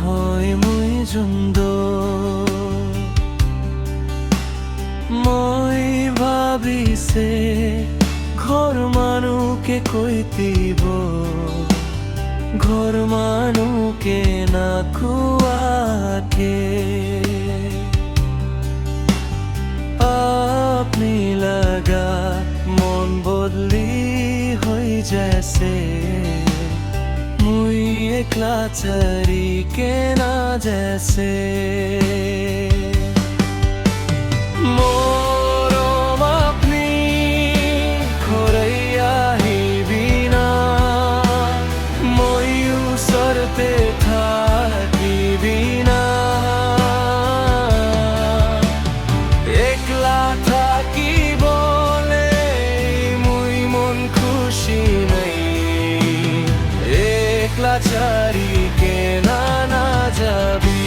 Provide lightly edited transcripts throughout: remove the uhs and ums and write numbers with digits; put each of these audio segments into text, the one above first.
হয় মুই জুন্দ মই ভাবিছে ঘর মানুকে কইতিব ঘর মানুকে না কুয়াকে আপনি লাগা মন বদলি হয়ে যাচ্ছে মুই একলা চারি কে না जैसे मोरम अपनी खोरैया ही बिना मोयू सरते था कि बिना एकला था कि बोले मुई मन खुशी नहीं एकला चारी के ना जाबी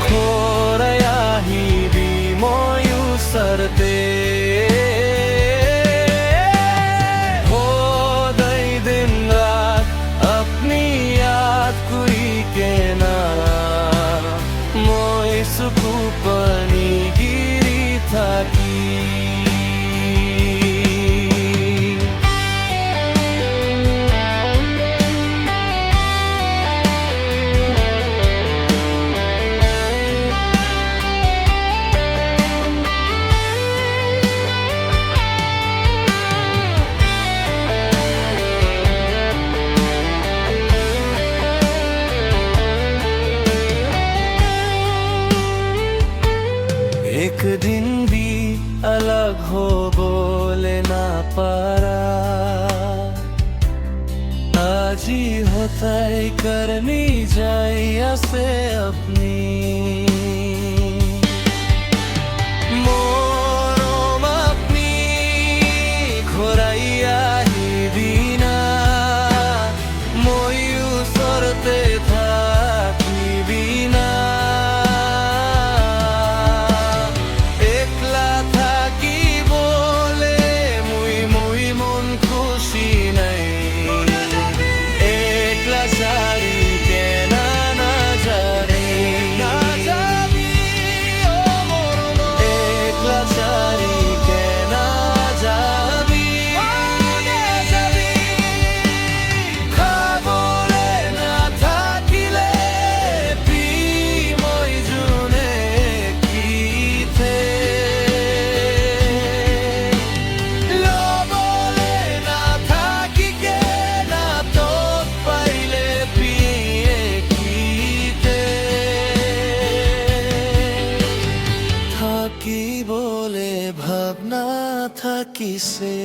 खोरया ही भी मोयू सरते हो दई दिन रात अपनी याद कोई के ना मोय सुकू पनी गिरी था की एक दिन भी अलग हो बोले ना पारा आज ही होता है करनी जाए से अपनी मोरम अपनी खोरैया ही बिना मोयू सरते था कि बिना কি বলে ভাবনা থাকিছে।